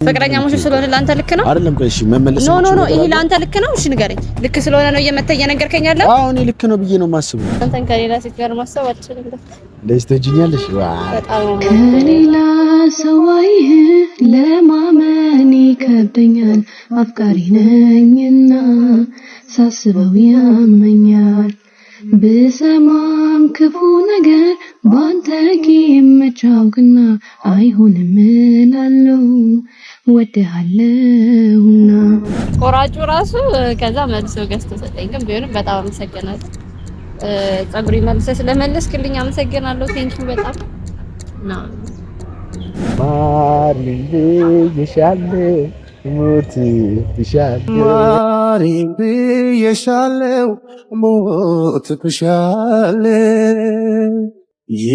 ፍቅረኛ ሙሽ ስለሆነ ላንተ ልክ ነው አይደለም? ቆይ እሺ መመለስ ኖ ይሄ ላንተ ልክ ነው? እሺ ንገረኝ። ልክ ስለሆነ ነው እየመተህ እየነገርከኝ ያለው? አዎ እኔ ልክ ነው ብዬ ነው የማስበው። አንተን ከሌላ ሴት ጋር ማሰብ አልችልም። ለዚህ ተጅኛለሽ በጣም ከሌላ ሰዋይ ለማመን ይከብደኛል። አፍቃሪ ነኝና ሳስበው ያመኛል። ብሰማም ክፉ ነገር ባንተ ኪመቻውክና አይሆንም እላለሁ ወደሃለሁና። ቆራጩ ራሱ ከዛ መልሶ ገዝቶ ሰጠኝ። ግን ቢሆንም በጣም አመሰግናለሁ። ጸጉሪ መልሰህ ስለመለስክልኝ አመሰግናለሁ። ቴንኪው በጣም ነው። ማርዬ ይሻል ሞት ይሻል ማርዬ ይሻለው ሞት ይሻል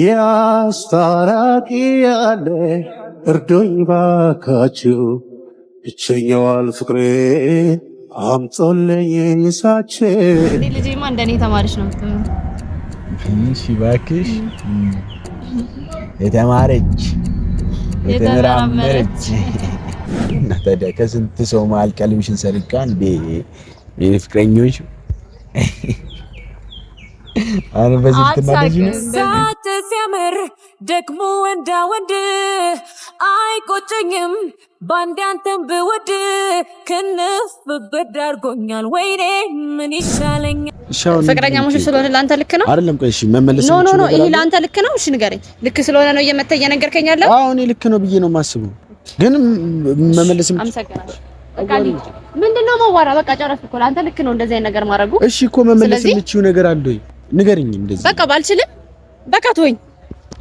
ያስታራቂ ያለ እርዶኝ ባካችሁ ብቸኛዋል ፍቅሬ አምጦልኝ ይሳች ልጅማ እንደኔ ተማሪሽ ነው። እሺ እባክሽ የተማረች የተመራመረች እና ታዲያ ከስንት ሰው መሀል ቀልብሽን ሰርቃ እንዴ ፍቅረኞች አረ በዚህ ተናደጂ ሳት ሲያምር ደግሞ ወንዳ ወንድ አይቆጨኝም ባንዴ አንተን ብወድ ክንፍ በዳርጎኛል ወይኔ ምን ይሻለኛል። ፍቅረኛ ሙሽ ስለሆነ ላንተ ልክ ነው አይደለም? ቆይ እሺ መመለስ ኖ ይሄ ላንተ ልክ ነው? እሺ ንገረኝ። ልክ ስለሆነ ነው እየመተህ እየነገርከኝ ያለው? አዎ እኔ ልክ ነው ብዬ ነው የማስበው። ግን መመለስም አመሰግናለሁ። በቃ ምንድነው መዋራ? በቃ ጨረስኩ እኮ ላንተ ልክ ነው እንደዚህ አይነት ነገር ማድረጉ። እሺ እኮ መመለስ የምትችይው ነገር አለ ወይ ንገረኝ። እንደዚህ በቃ ባልችልም በቃ ተወኝ።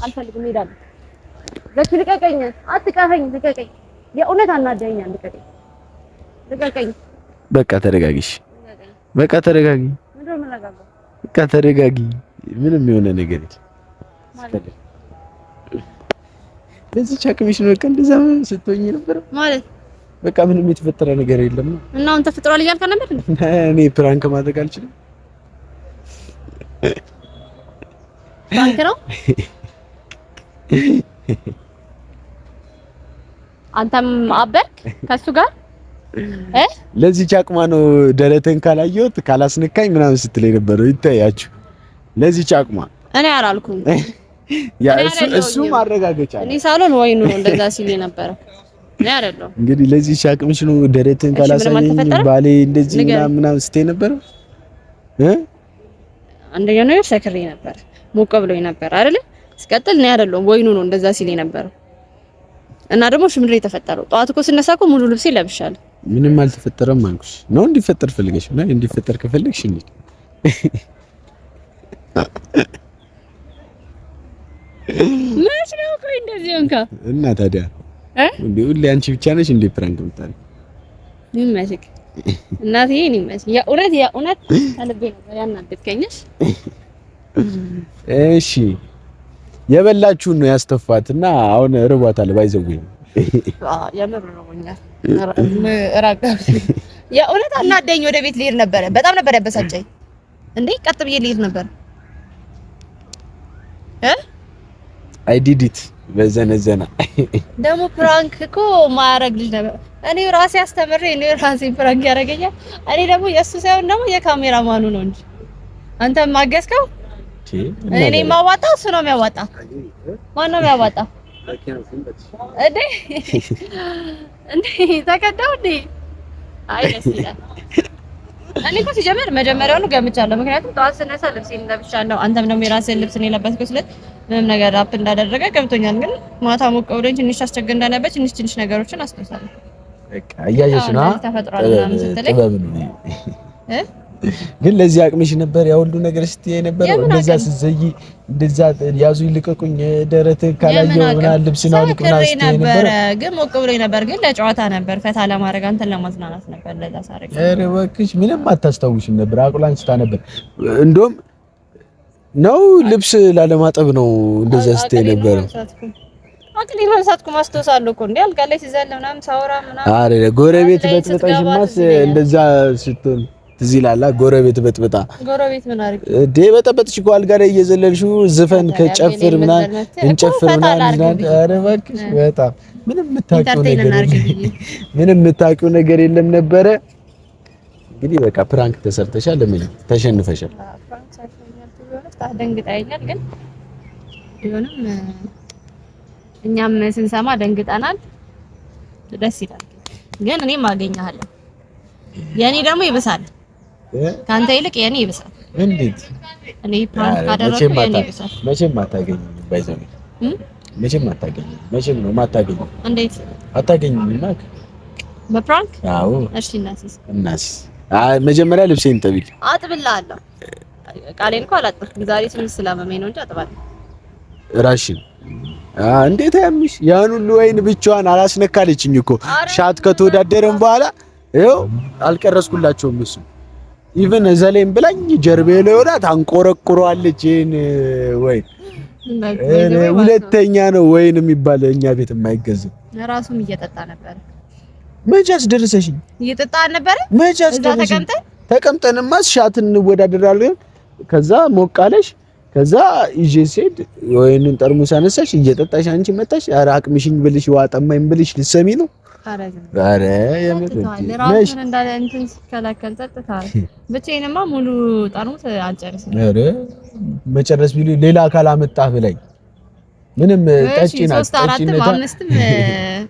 አልፈልግም እሄዳለሁ። ዘኪ ልቀቀኝ፣ አትቀፈኝ፣ ልቀቀኝ። የእውነት አናደኸኛል። ልቀቀኝ። በቃ ተረጋጊሽ። በቃ ተረጋጊ። ምንድነው የምረጋጋው? በቃ ተረጋጊ። ምንም የሆነ ነገር የለም። ለዚህ ቻክሚሽ ነው በቃ እንደዛ ስትሆኚ ነበር ማለት በቃ ምንም የተፈጠረ ነገር የለም ነው። እና አሁን ተፈጥሯል እያልከ ነበር እንዴ? እኔ ፕራንክ ማድረግ አልችልም። ፕራንክ ነው። አንተም አበርክ ከሱ ጋር ለዚህ ቻቅማ ነው ደረተን ካላየሁት ካላስነካኝ ምናምን ስትለኝ ነበር። ይታያችሁ ለዚህ ቻቅማ እኔ አላልኩም። ያ እሱ ማረጋገጫ እኔ ሳሎን ወይኑ ነው እንደዛ ሲል ነበር። እኔ አይደለም እንግዲህ ለዚህ ቻቅምሽ ነው ደረተን ካላሳየኝ ባሌ እንደዚህ ምናምን ስትይ ነበር። አንደኛ ነው ሰክሬ ነበር ሞቀ ብሎኝ ነበር አይደል? ስቀጥል እኔ አይደለም ወይኑ ነው እንደዛ ሲል ነበር። እና ደግሞ እሺ ምንድነው የተፈጠረው? ጧት እኮ ስነሳ እኮ ሙሉ ልብስ ለብሻለሁ። ምንም አልተፈጠረም አልኩሽ ነው። እንዲፈጠር ፈልገሽ ነው? እንዲፈጠር ከፈለግሽ እንዴ ማሽ ነው እኮ እንደዚህ እንካ እና ታዲያ እንዴ ሁሌ አንቺ ብቻ ነሽ እንዴ ፕራንክ የምታረጊው? ይመስክ እናቴ እኔ መስክ የእውነት አለበ ነው ያናደድከኝሽ። እሺ የበላችሁን ነው ያስተፋትና አሁን ርቧታል ባይዘውኝ የምር ነው የእውነት አናደኝ። ወደ ቤት ልሄድ ነበር። በጣም ነበር ያበሳጨኝ። እንዴ ቀጥ ብዬ ልሄድ ነበር አይ ዲድ ኢት በዘነዘና ደግሞ ፕራንክ እኮ ማረግ ልጅ ነበር። እኔ ራሴ አስተምሬ እኔ ራሴ ፕራንክ ያረጋኛል። እኔ ደግሞ የሱ ሳይሆን ደግሞ የካሜራማኑ ነው እንጂ አንተ ማገዝከው እኔ ማዋጣው እሱ ነው የሚያዋጣው። ማን ነው የሚያዋጣው? እንዴ ተከዳው እንዴ? አይ ደስ ይላል። እኔ እኮ ሲጀምር መጀመሪያውኑ ገምቻለሁ። ምክንያቱም ጠዋት ስነሳ ልብሴን ለብሻለሁ፣ አንተም ደግሞ የራስህን ልብስ ነው የለበስከው። ስለዚህ ምንም ነገር አፕ እንዳደረገ ገብቶኛል። ግን ማታ ሞቅ ብሎኝ ትንሽ አስቸግር እንደነበር ትንሽ ነገሮችን አስተውሳለሁ። በቃ አያየሽ ነው ተፈጥሯል ምናምን ስትለኝ ግን ለዚህ አቅምሽ ነበር ያ ሁሉ ነገር ስትይ ነበር። እንደዛ ስትዘይ እንደዛ ያዙ ይልቀቁኝ ደረት ካላየው ምናምን ልብስና ልቅና ስትይ ነበር። ግን ሞቅ ብሎኝ ነበር። ግን ለጨዋታ ነበር፣ ፈታ ለማድረግ አንተን ለማዝናናት ነበር። ለዛ ሳረግ ኧረ እባክሽ ምንም አታስታውሽም ነበር። አቁላን ስታ ነበር እንደውም ነው ልብስ ላለማጠብ ነው እንደዛ ስትይ ነበር። አቅሌ ማንሳትኩ ማስተውሳለሁ እኮ እንዴ አልጋ ላይ ሲዘል ምናምን ሳወራ ምናምን። አረ ጎረቤት በጥብጠሽማስ እንደዛ ስትሆን ትዝ ይላል ጎረቤት በጥብጣ ጎረቤት ምን አድርግ እንዴ በጠበጥሽ እኮ አልጋ ላይ እየዘለልሽው ዝፈን ከጨፍር ምናምን እንጨፍር ምናምን ኧረ እባክሽ በጣም ምንም የምታውቂው ነገር የለም ነበረ እንግዲህ በቃ ፕራንክ ተሰርተሻል ለምን ተሸንፈሻል ፕራንክ ሰርተኛል ትብሎስ ታደንግጣኛል ግን ቢሆንም እኛም ስንሰማ ደንግጠናል ደስ ይላል ግን እኔም አገኘሃለሁ የኔ ደግሞ ይብሳል ካንተ ይልቅ የኔ ይብሳል እንዴት እኔ ፕራንክ ካደረኩ የኔ ይብሳል መቼም አታገኝም ባይዘው መቼም አታገኝም መቼም ነው ማታገኝም እንዴት አታገኝም ማክ በፕራንክ አዎ እሺ እናሲስ መጀመሪያ ልብሴን ጠብቂ አጥብልሃለሁ ቃሌን እንኳን አላጥብኩም ዛሬ ትንሽ ስላመመኝ ነው እንጂ አጥባለሁ ራሽን እንዴት ያምሽ ያን ሁሉ ወይን ብቻዋን አላስነካለችኝ እኮ ሻት ከተወዳደረን በኋላ ይኸው አልቀረስኩላቸውም እሱ ኢቭን ዘሌም ብላኝ ጀርቤ ላይ ወዳ ታንቆረቁሯለች ይሄን ወይ ሁለተኛ ነው ወይን የሚባል እኛ ቤት የማይገዛው ራሱም እየጠጣ ነበር መቻስ ደረሰሽኝ እየጠጣ ነበር መቻስ ደረሰሽኝ ተቀምጠንማ ሻትን እንወዳደራለን ከዛ ሞቃለሽ ከዛ ይዤ ሲሄድ ወይንን ጠርሙስ አነሳሽ እየጠጣሽ አንቺ መጣሽ ኧረ አቅምሽኝ ብልሽ ዋጠማኝ ብልሽ ልትሰሚ ነው ኧረ ራሱን እንዳለ እንትን ሲከላከል ጠጥታል ብቻዬንማ ሙሉ ጠርሙስ አልጨርስም ኧረ መጨረስ ቢሉ ሌላ አካል አመጣህ ብለኝ ምንም ጠጪና 3 4 5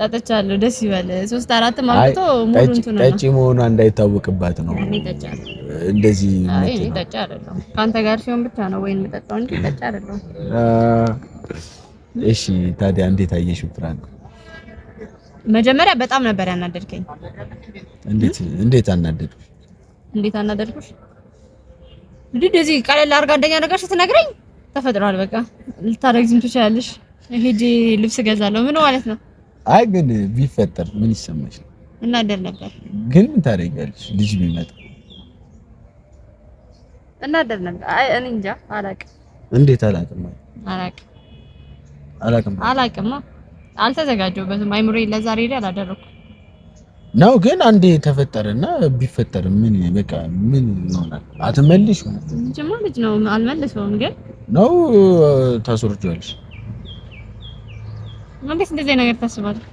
ጠጥቻለሁ ደስ ይበል 3 4 ማምጥቶ ሙሉ እንትን ነው ጠጪ መሆኗ እንዳይታወቅባት ነው እኔ ጠጫለሁ እንደዚህ እኔ ጠጫ አይደለም ካንተ ጋር ሲሆን ብቻ ነው ወይን የምጠጣው እንጂ ጠጫ አይደለም እሺ ታዲያ እንዴት አየሽው ፕራንክ መጀመሪያ በጣም ነበር ያናደድከኝ እንዴት አናደድኩሽ እንደዚህ ቀለል አድርጋ አንደኛ ነገር ስትነግረኝ ተፈጥሯል በቃ ልታረግዝም ትችያለሽ ሄጄ ልብስ ገዛለሁ ምን ማለት ነው አይ ግን ቢፈጠር ምን ይሰማሽ እናደር ነበር ግን ምን ታደርጊያለሽ ልጅ ቢመጣ እናደር ነበር አይ እኔ እንጃ አላውቅም እንዴት አላውቅም አልተዘጋጀሁበትም አይምሮዬ ለዛሬ ላይ አላደረኩም ነው ግን አንዴ ተፈጠረና ቢፈጠር ምን በቃ ምን ይሆናል አትመልሽ ጅማ ልጅ ነው አልመልሰውም ግን ነው ታስወርጃለሽ እንዴት እንደዚህ ነገር ታስባለህ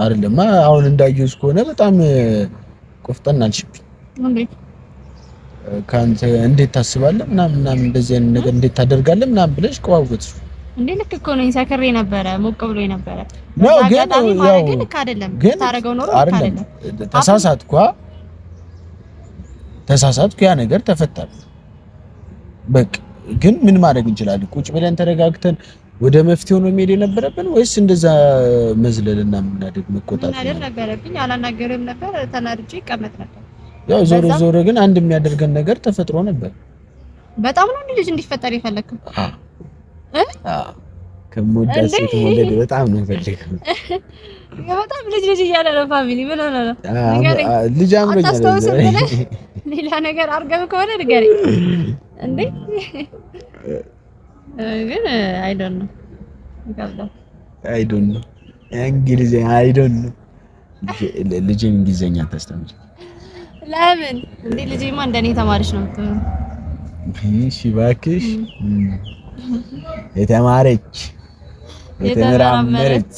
አይደለም አሁን እንዳየሁሽ ከሆነ በጣም ቆፍጠን አልሽብኝ እንዴት ካንተ እንዴት ታስባለህ ምናምን እንደዚህ አይነት ነገር እንዴት ታደርጋለህ ምናምን ብለሽ ቆዋውጥሽ እንዴ ልክ እኮ ነው ሰከሬ ነበረ ሞቅ ብሎኝ ነበረ ነው ግን ያው ግን አይደለም ታረጋው ኖሮ አይደለም ተሳሳትኩ ያ ነገር ተፈጠረ በቃ ግን ምን ማድረግ እንችላለን ቁጭ ብለን ተረጋግተን ወደ መፍትሄው ነው መሄድ የነበረብን ወይስ እንደዛ መዝለልና ምናደግ መቆጣት ነበረብኝ አላናገርም ነበር ተናድጄ ይቀመጥ ነበር ያው ዞሮ ግን አንድ የሚያደርገን ነገር ተፈጥሮ ነበር በጣም ነው ልጅ እንዲፈጠር የፈለከው ከሞዳት ሴት ሞዴል በጣም ነው ፈልገው በጣም ልጅ እያለ ነው ፋሚሊ ምን ሆነ ነው ልጅ አምሮኛል ሌላ ነገር አርገም ከሆነ ንገረኝ እንዴ ግን አይ ዶንት ኖ እንግሊዝ አይ ዶንት ኖ ልጅ እንግሊዘኛ ታስተምር ለምን እንዴ ልጅማ እንደኔ ተማሪሽ ነው የምትሆነው እሺ እባክሽ የተማረች የተመራመረች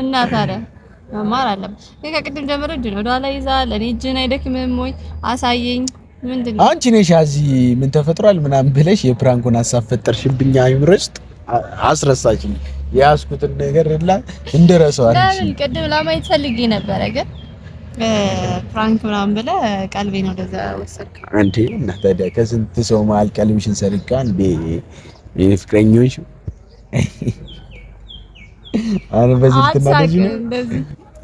እና ታዲያ መማር አለብን ከቅድም ጀምሮ እጅን ወደ ኋላ ይዛል እኔ እጅን አይደክምም ወይ አሳየኝ ምንድነው አንቺ ነሽ እዚህ ምን ተፈጥሯል ምናምን ብለሽ የፕራንኩን ሐሳብ ፈጠርሽብኝ አይምሮሽ አስረሳችኝ ያስኩትን ነገር እና እንደረሳው አለሽ ለምን ቅድም ለማየት ፈልጌ ነበረ ግን ፕራንክ ምናምን ብለህ ቀልቤን ወደዛ ወሰድክ አንተ እና ታዲያ ከስንት ሰው መሀል ቀልብሽን ሰርቃ እንዴ የፍቅረኞች አረ በዚህ ተናደጂ ነው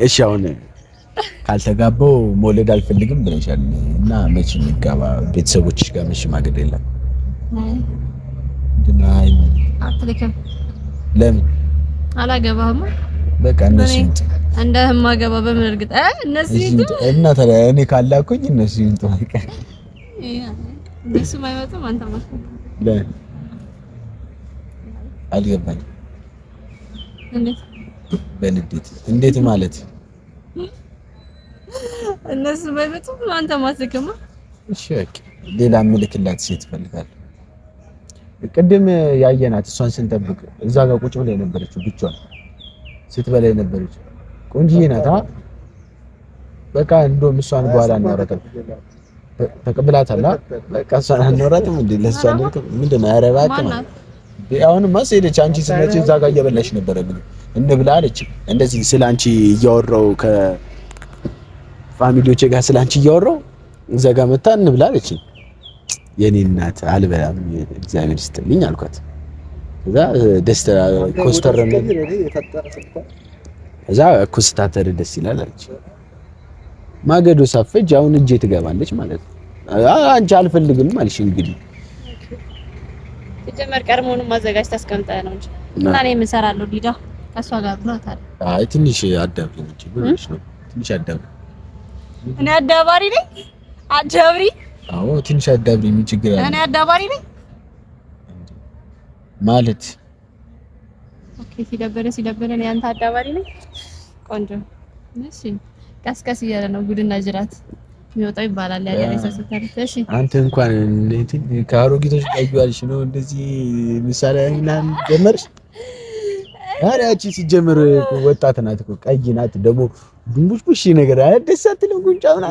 እሺ አሁን ካልተጋባው መውለድ አልፈልግም ብለሻል እና መቼ እንጋባ ቤተሰቦችሽ ጋር መሽማገድ የለም ድናይ አትልከም ለምን አላገባህም በቃ እነሱ እንደማገባ በምን እርግጥ እነሱ እና ታዲያ እኔ ካላኩኝ እነሱ ይንጠዋቀ እነሱ ማይመጡም አንተ ማለት ለ አልገባኝ እንዴት በንዴት እንዴት ማለት እነሱ ባይመጡም አንተ ማስከማ እሺ በቃ ሌላ ምልክላት ሴት ፈልጋለሁ። ቅድም ያየናት እሷን ስንጠብቅ እዛ ጋር ቁጭ ብላ የነበረችው ብቻዋን ስትበላ የነበረችው ቆንጂዬ ናት። በቃ እንደውም እሷን በኋላ እናወራታለን። ተቀብላታል። በቃ እሷን አናወራትም እንዴ? ለእሷ ምንድን ነው ያረባክ ማለት አሁንማ ሴለች። አንቺ ስትመጪ እዛ ጋር እየበላሽ ነበረ እንብላ አለች። እንደዚህ ስላንቺ እያወራው ከፋሚሊዎቼ ጋር ስላንቺ እያወራው እዛ ጋር መጣ እንብላ አለች። የኔ እናት አልበላም እግዚአብሔር ይስጥልኝ አልኳት። ከዛ ደስታ ኮስተረነ ከዛ ኮስታተር ደስ ይላል አለች። ማገዶ ሳፈጅ አሁን እጄ ትገባለች ማለት ነው። አንቺ አልፈልግም አልሽ እንግዲህ ጀመር ቀርሞንም ማዘጋጅ ታስቀምጣ ነው እንጂ እና እኔ ምን እሰራለሁ ሊዳ ከሷ ጋር ብሏታል። አይ ትንሽ አዳብሪ እንጂ ብለሽ ነው ትንሽ አዳብሪ። እኔ አዳባሪ ነኝ አዳብሪ? አዎ ትንሽ አዳብሪ ምን ችግር አለ? እኔ አዳባሪ ነኝ ማለት ኦኬ። ሲደበረ እኔ አንተ አዳባሪ ነኝ። ቆንጆ እሺ። ቀስቀስ እያለ ነው ጉድና ጅራት የሚወጣው ይባላል ያለ ሰሰተርሽ። እሺ አንተ እንኳን እንዴት ከአሮጊቶች ቀይዋልሽ ነው እንደዚህ ምሳሌ አይናን ጀመርሽ? ኧረ ያቺ ሲጀምር ወጣት ናት እኮ ቀይ ናት ደግሞ ድንቡሽቡሽ ነገር ደስ አትልም። ጉንጫውና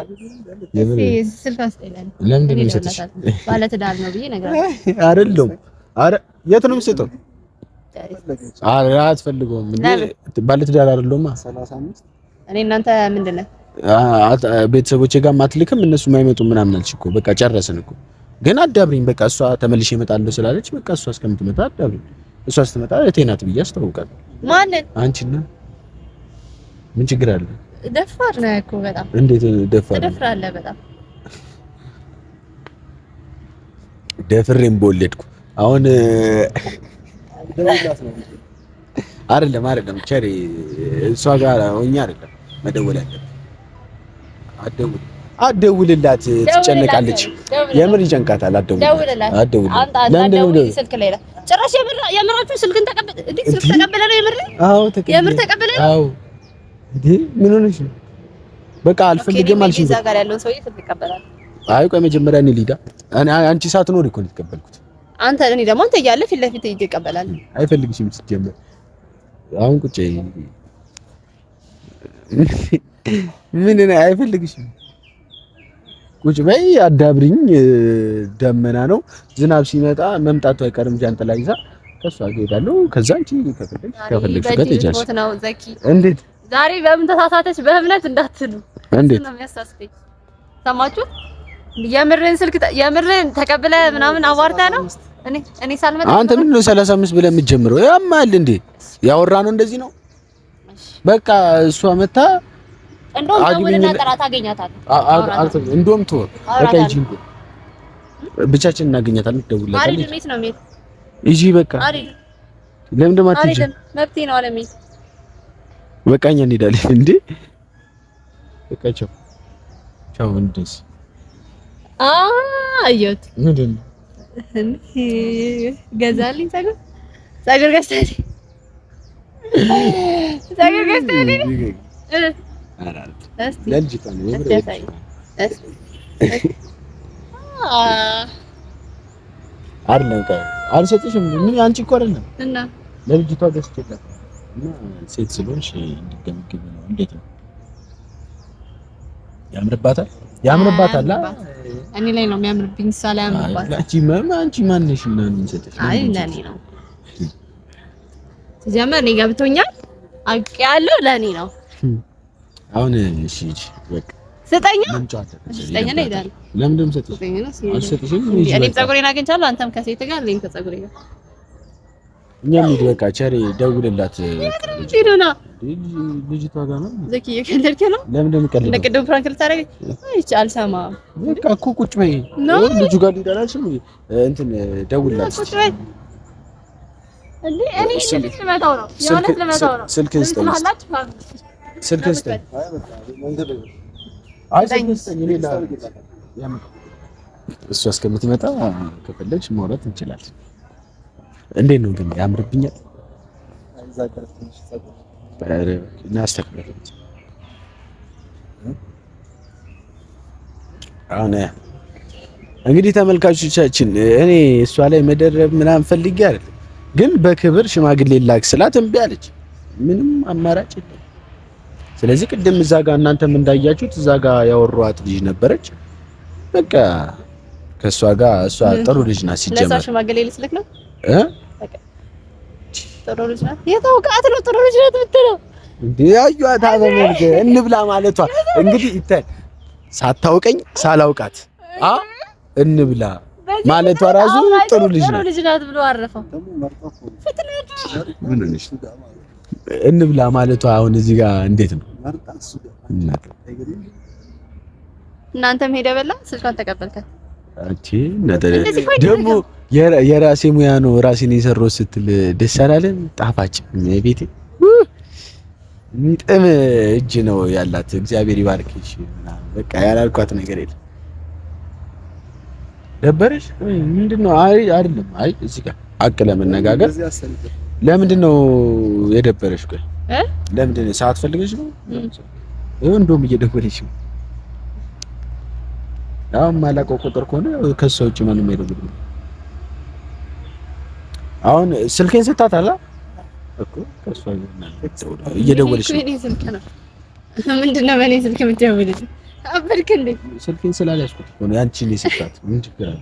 የምር ስልክ አስጠላኝ። ለምንድን ነው የሰጠሽ? ባለ ትዳር ነው ብዬ ነገር አይደለም። ኧረ የት ነው የምትሰጠው? ኧረ አትፈልገውም እንዴ? ባለ ትዳር አይደለማ 35 እኔ እናንተ ምንድነው ቤተሰቦቼ ጋር ማትልክም እነሱም አይመጡም ምናምን አልሽ እኮ በቃ ጨረስን እኮ። ግን አዳብሪኝ በቃ እሷ ተመልሼ እመጣለሁ ስላለች በቃ እሷ እስከምትመጣ አዳብሪኝ። እሷ ስትመጣ እቴ ናት ብዬ አስተዋውቃለሁ። ማንን? አንቺና ምን ችግር አለ? ደፋር ነህ እኮ በጣም። እንዴት ደፋር? ትደፍራለህ በጣም። ደፍሬም በወለድኩ አሁን አይደለም ቸሪ እሷ ጋር ሆኜ አይደለም መደወል ያለብኝ። አደውልላት ትጨነቃለች። የምር ይጨንቃታል። አደውልላት። ለምን ስልክ ላይ ጭራሽ የምራችሁ ስልክን ተቀበለ እንዴ? ስልክ ተቀበለ ነው የምር? አዎ ተቀበለ። የምር ተቀበለ? አዎ እንዴ ምን ሆነሽ ነው? በቃ አልፈልግም አልሽኝ። እዛ ጋር ያለውን ሰውዬ ስልክ ይቀበላል። አይ ቆይ መጀመሪያ እኔ ሊዳ አንቺ ሳትኖሪ እኮ ነው የተቀበልኩት። እኔ ደግሞ አንተ እያለ ፊት ለፊት ይቀበላል። አይፈልግሽም ስትጀምር አሁን ቁጭ ምን ነው አይፈልግሽም። ቁጭ በይ አዳብሪኝ። ደመና ነው ዝናብ ሲመጣ መምጣቱ አይቀርም። ጃንጥላ ይዛ ከሷ ሄዳለሁ። ከዛ አንቺ ከፈለግሽ ጋር ትሄጃለሽ። ነው ዘኪ እንዴት ዛሬ በምን ተሳሳተች? በእምነት እንዳትሉ እንዴት ነው የሚያሳስተኝ። ሰማችሁ? የምርን ተቀብለ ምናምን አዋርታ ነው እኔ ሳልመጣ አንተ ምን ነው 35 ብለህ የምትጀምረው? ያማል እንዴ? ያወራ ነው እንደዚህ ነው። በቃ እሷ መታ እንደውም ደውልና ጥራት አገኛታለሁ። እንደውም ተወው በቃ ይጂ ብቻችን እናገኛታለን። ደውልላታለሁ። አሪድ ሜት ነው ሜት ይጂ በቃ አሪድ ለምን ደማትጂ መብቴ ነው አለሜት በቃ እኛ እንሄዳለን እንዴ? በቃ ቻው ቻው። እንደስ አየሁት ምንድን ነው ገዛልኝ ፀጉር ገዝተልኝ ለልጅቷ ነው አይደለም። አልሰጥሽም። ምን አንቺ እኮ አይደለም እና ለልጅቷ ገዝቼላት እና ሴት ስለሆንሽ እንድትገመግቢ ነው። እንዴት ነው ያምርባታል? እኔ ላይ ነው የሚያምርብኝ። ሳላ ያምርባታል። አንቺ ማንሽ እና እንሰጥሽ? አይ ለኔ ነው ሲጀመር እኔ ገብቶኛል። አውቄያለሁ። ለኔ ነው አሁን እሺ በቃ ስጠኛ ነው ይላል። ለምን ሰጥሽ? አልሰጥሽም። እኔም ፀጉሬን አግኝቻለሁ። አንተም ከሴት ጋር እኔም ከፀጉሬ ጋር እኛም ሂድ በቃ ቸሬ ደውልላት። ሄዶና ልጅቷ ጋር ነው ዘኪ የከለልከ ነው። ለምን እንደምቀልድ ለቅድም ፍራንክ ልታረግ አይቻ አልሰማም። በቃ እኮ ቁጭ በይ ልጁ ጋር ሊዳላችሁ እንትን ደውልላት። ቁጭ በይ እንዴ እኔ ልመታው ነው የሆነ ልመታው ነው። ስልክህን ስጠኝ። ስልክህን ስጠኝ። አይ ስልክህን ስጠኝ። እሷ እስከምትመጣ ከፈለግሽ ማውራት እንችላለን። እንዴት ነው ግን ያምርብኛል? አሁን እንግዲህ ተመልካቾቻችን እኔ እሷ ላይ መደረብ ምናምን ፈልጌ አይደል፣ ግን በክብር ሽማግሌ ላክ ስላት እምቢ አለች። ምንም አማራጭ የለም። ስለዚህ ቅድም እዛ ጋር እናንተም እንዳያችሁት እዛ ጋር ያወሯት ልጅ ነበረች። በቃ ከሷ ጋር እሷ ጥሩ ልጅ ናት። ሲጀመር ለዛ ሽማግሌ ልስልክ ነው በቃ ጥሩ ልጅ ናት። የታውቃት ነው ጥሩ ልጅ ናት የምትለው እንዴ? ያዩአት አበመልከ እንብላ ማለቷ እንግዲህ ይታይ ሳታውቀኝ ሳላውቃት እንብላ ማለቷ ራሱ ጥሩ ልጅ ናት ብሎ አረፈው። ምን ነሽ እንብላ ማለቷ አሁን እዚህ ጋር እንዴት ነው? እናንተም ሄደ በላ ስልኳን ተቀበልከት አንቺ ደግሞ የራሴ ሙያ ነው ራሴን የሰራው ስትል ደስ አላለም? ጣፋጭ ቤቴ ሚጥም እጅ ነው ያላት። እግዚአብሔር ይባርክሽ። በቃ ያላልኳት ነገር የለም። ደበረሽ ምንድነው? አይደለም። እዚህ ጋር አቅ ለመነጋገር ለምንድነው የደበረሽ? ቆይ ለምንድነው ሰዓት ፈልገሽ ነው? እንደውም እየደወለሽ ነው። አሁን ማላውቀው ቁጥር ከሆነ ከሰው ውጭ ምንም አይደለም። አሁን ስልኬን ሰጣታላ እኮ ከሷ እየደወለሽ ነው። ምንድነው በኔ ስልክ የምትደውልልኝ? አበልክ እንዴ? ስልኬን ስላልያዝኩት ነው። ያንቺን የሰጣት ምን ችግር አለ?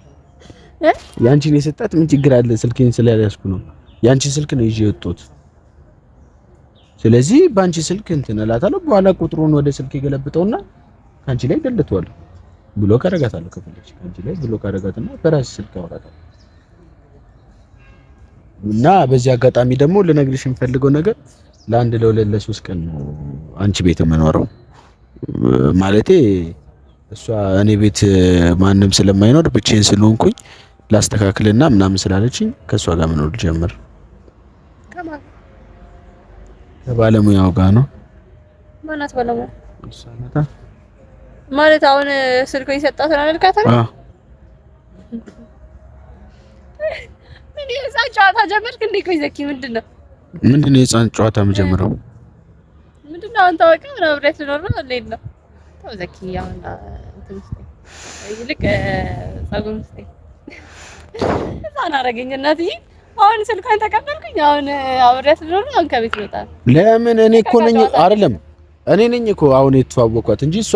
ያንቺን የሰጣት ምን ችግር አለ? ስልኬን ስላልያዝኩ ነው። ያንቺን ስልክ ነው ይዤ የወጣሁት። ስለዚህ ባንቺ ስልክ እንትን እላታለሁ። በኋላ ቁጥሩን ወደ ስልክ የገለብጠውና ካንቺ ላይ ደልቷል ብሎ ካረጋታለሁ። ከፈለግሽ ካንቺ ላይ ብሎ ካረጋትና በራስ ስልክ አወራታለሁ። እና በዚህ አጋጣሚ ደግሞ ልነግርሽ የምፈልገው ነገር ለአንድ ለሁለት ለሶስት ቀን ነው አንቺ ቤት የምኖረው። ማለቴ እሷ እኔ ቤት ማንም ስለማይኖር ብቻዬን ስለሆንኩኝ ላስተካክልና ምናምን ስላለችኝ ከሷ ጋር መኖር ጀመር። ከባለሙያው ጋር ነው። ማናት ባለሙያ? እሷ ናታ ማለት አሁን ስልኩ ይሰጣት አልካታ? ምን የህፃን ጨዋታ ጀመርክ እንዴ? ቆይ ዘኪ ምንድነው የህፃን ጨዋታ መጀመሪያው? ምንድነው አንተ ወቀ ነው ብረት ልኖር ነው እንዴ ነው? ተው ዘኪ ያው ይልቅ ጸጉር ስቴ እዛና አረገኝ እናትዬ። አሁን ስልኳን ተቀበልኩኝ። አሁን አብሬያት ልኖር ነው። አሁን ከቤት ልወጣ። ለምን? እኔ እኮ ነኝ አይደለም እኔ ነኝ እኮ አሁን የተዋወቅኳት እንጂ እሷ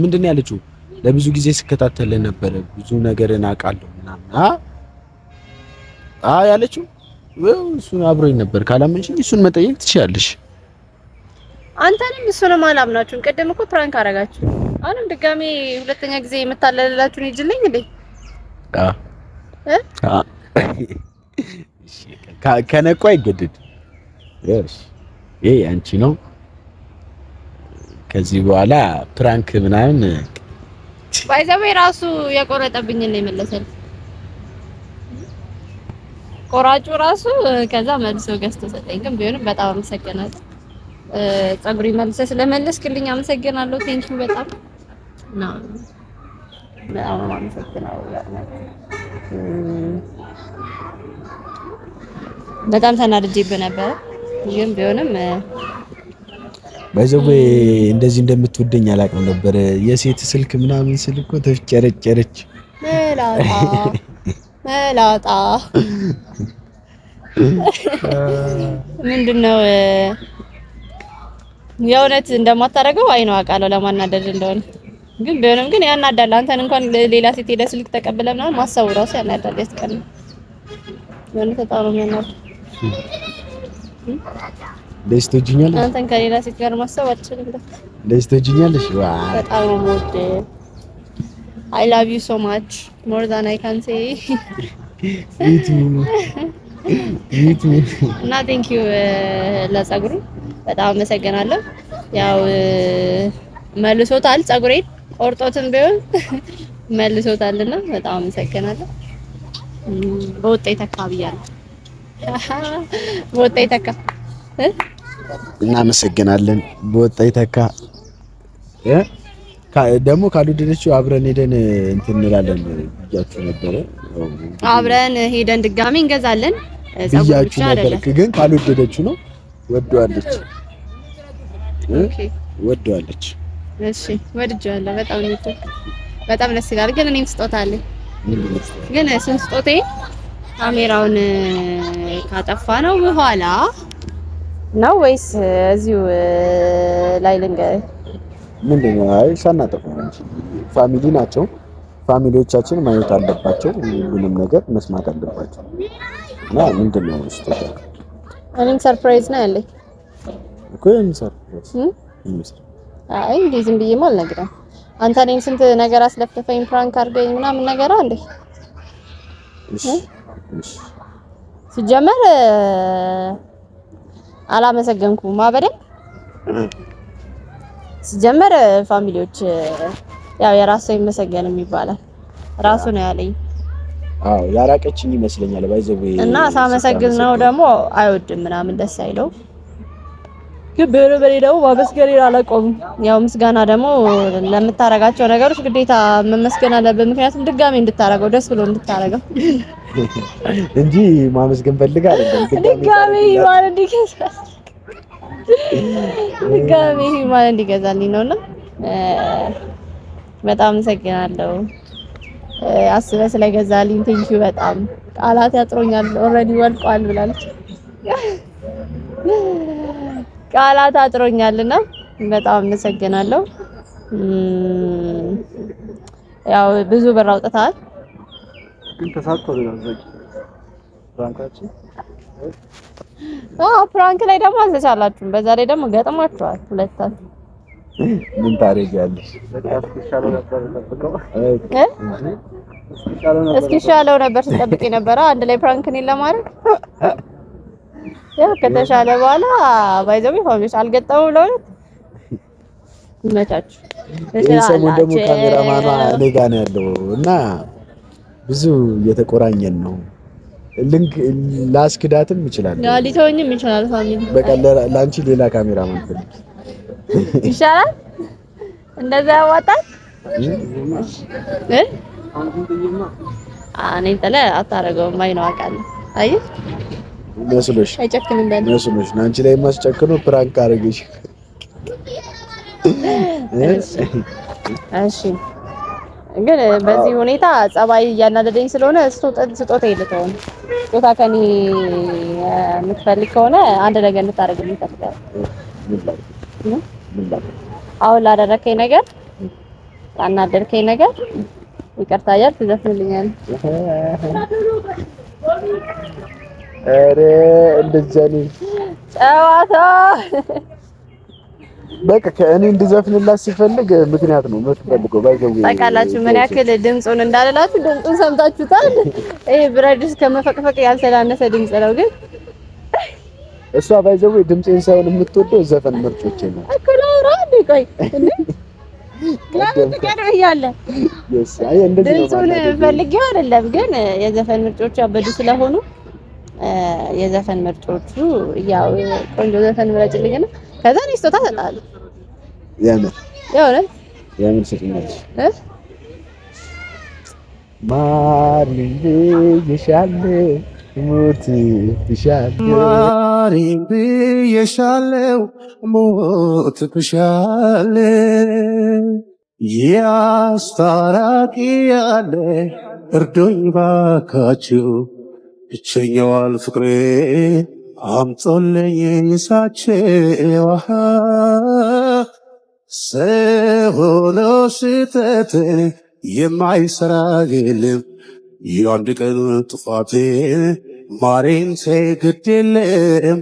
ምንድነው ያለችው? ለብዙ ጊዜ ስከታተል ነበር፣ ብዙ ነገርን አውቃለሁ ምናምን ያለችው። እሱን አብሮኝ ነበር። ካላመንሽኝ እሱን መጠየቅ ትችያለሽ። አንተንም እሱንም አላምናችሁም። ቅድም እኮ ፕራንክ አረጋችሁ። አሁንም ድጋሜ ሁለተኛ ጊዜ የምታለላችሁን ይጅልኝ እንዴ? ከነቋ ይገድድ። ይሄ አንቺ ነው። ከዚህ በኋላ ፕራንክ ምናምን ባይዘው ራሱ የቆረጠብኝ ነው የመለሰልኝ። ቆራጩ ራሱ ከዛ መልሶ ገዝቶ ሰጠኝ። ግን ቢሆንም በጣም አመሰግናለሁ። ጸጉሪ መልሰ ስለመለስክልኝ አመሰግናለሁ። ቴንኪው በጣም ነው አመሰግናለሁ። በጣም ተናድጄብህ ነበር። ግን ቢሆንም ባይዘው እንደዚህ እንደምትወደኝ አላውቅም ነበር። የሴት ስልክ ምናምን ስልክ እኮ ተፍጨረጨረች። መላጣ ምንድነው? የእውነት እንደማታረገው አይኑ አውቃለሁ ለማናደድ እንደሆነ። ግን ቢሆንም ግን ያናዳል። አንተን እንኳን ሌላ ሴት ሄደ ስልክ ተቀበለ ምናምን ማሰቡ ራሱ ያናዳል፣ ያስቀናል። የእውነት በጣም ነው የሚያናደው። ደስ ትወጂኛለሽ? አንተን ከሌላ ሴት ጋር ማሰብ አልችልም። ደስ ትወጂኛለሽ? በጣም ነው የምወድህ። I love you so much more than I can say. እና thank you ለጸጉሩ በጣም አመሰግናለሁ። ያው መልሶታል፣ ጸጉሬን ቆርጦትም ቢሆን መልሶታልና በጣም አመሰግናለሁ። በወጣ ይተካ ብያለሁ። በወጣ ይተካ እናመሰግናለን። በወጣ ይተካ ደግሞ ካልወደደችው አብረን ሄደን እንትን እንላለን ብያችሁ ነበረ። አብረን ሄደን ድጋሚ እንገዛለን ብያችሁ ነበር። ግን ካልወደደችው ነው። ወደዋለች። ኦኬ ወደዋለች። እሺ ወድጃለሁ። በጣም ነው። በጣም ደስ ይላል። ግን እኔም ስጦታ አለኝ። ግን እሱን ስጦታዬ ካሜራውን ካጠፋ ነው በኋላ ነው ወይስ እዚሁ ላይ ልንገርህ? ምንድነው? አይ ሳናጠፋ ነው። ፋሚሊ ናቸው። ፋሚሊዎቻችን ማየት አለባቸው። ሁሉንም ነገር መስማት አለባቸው። እና ምንድነው ስጦታ? እኔም ሰርፕራይዝ ነው ያለኝ እኮ ሰርፕራይዝ። አይ እንዴ ዝም ብዬ ማለት ነግረህ አንተ እኔን ስንት ነገር አስለፍተፈኝ ፕራንክ አድርገኝ ምናምን ነገር አንዴ እሺ ሲጀመር አላመሰገንኩም ማበደ ሲጀመር ፋሚሊዎች ያው የራሱ ይመሰገንም ይባላል። ራሱ ነው ያለኝ። አዎ ያራቀችኝ ይመስለኛል ባይዘው እና ሳመሰግን ነው ደግሞ አይወድም ምናምን ደስ አይለው። ግን በረበሬ ደግሞ ማመስገን አላቆም። ያው ምስጋና ደግሞ ለምታረጋቸው ነገሮች ግዴታ መመስገን አለበት። ምክንያቱም ድጋሜ እንድታረገው ደስ ብሎ እንድታረገው እንጂ ማመስገን ፈልጋ አይደለም። ድጋሜ ማለት እንዲገዛልኝ ድጋሜ ማለት እንዲገዛልኝ ነውና በጣም አመሰግናለሁ። አስበህ ስለገዛልኝ ቴንኪው በጣም ቃላት ያጥሮኛል። ኦልሬዲ ወልቋል ብላለች። ቃላት አጥሮኛልና በጣም አመሰግናለሁ። ያው ብዙ ብር አውጥተሃል። ግን ተሳክቶልናል ፍራንካችን። ፕራንክ ላይ ደግሞ አልተቻላችሁም። በዛ ላይ ደግሞ ገጥማችኋል ሁለታችሁ። ምን ታረጋለሽ? እስኪሻለው ነበር ስጠብቅ ነበር አንድ ላይ ፕራንክ እኔን ለማድረግ ያው ከተሻለ በኋላ ባይዘው ፋሚሊስ አልገጠመው ለሁለት ይመቻችሁ። ይሄ ሰሞን ደግሞ ካሜራማኗ እኔ ጋር ነው ያለው እና ብዙ እየተቆራኘን ነው። ላስክዳትም ይችላል ያው ሊተወኝም ይችላል። ፋሚሊ በቃ ላንቺ ሌላ ካሜራማን ፈልጊ ይሻላል። እንደዛ ያዋጣል እኔ ተለ አታረገውም። አይ ነው አውቃለሁ። አይ መስሎሽ አይጨክንም እንዳለ መስሎሽ አንቺ ላይ ማስጨክኑ ፕራንክ አድርገሽ። እሺ ግን በዚህ ሁኔታ ጸባይ እያናደደኝ ስለሆነ ስጦታ ይልተው ስጦታ ከኔ የምትፈልግ ከሆነ አንድ ነገር እንድታረግልኝ እፈልጋለሁ። አሁን ላደረከኝ ነገር ያናደርከኝ ነገር ይቅርታ እያልክ ትዘፍንልኛለህ። ኧረ እንደዛ ነው ጨዋታ። በቃ ከእኔ እንድዘፍንላት ሲፈልግ ምክንያት ነው የምትፈልገው። ባይዘው ታውቃላችሁ ምን ያክል ድምጹን እንዳለላችሁ ድምጹን ሰምታችሁታል። ይሄ ብረድስ ከመፈቅፈቅ ያልተናነሰ ድምጽ ነው። ግን እሷ ባይዘው ድምጼን ሳይሆን የምትወደው ዘፈን ምርጮቼ ነው እኮ ላውራ እንዴ ቆይ እንዴ ለምን ትቀርብኛለህ? ድምጹን ፈልጌው አይደለም ግን የዘፈን ምርጮቹ ያበዱ ስለሆኑ የዘፈን ምርጮቹ ያው ቆንጆ ዘፈን ምረጭልኝና ከዛ ነው ስጦታ ሰጣለሁ። የምር ስጥኛለሽ ማሪን ብዬሻለሁ ሞት ብሻለሁ ማሪን ብዬሻለሁ ሞት ብሻለሁ ያስታራቂ ያለ እርዶኝ ባካችሁ ብቸኛዋል ፍቅሬ አምጦልኝ ሳቸው ሰሆኖ ስህተት የማይሰራ የለም የአንድ ቀን ጥፋቴ ማሬን ግድ የለም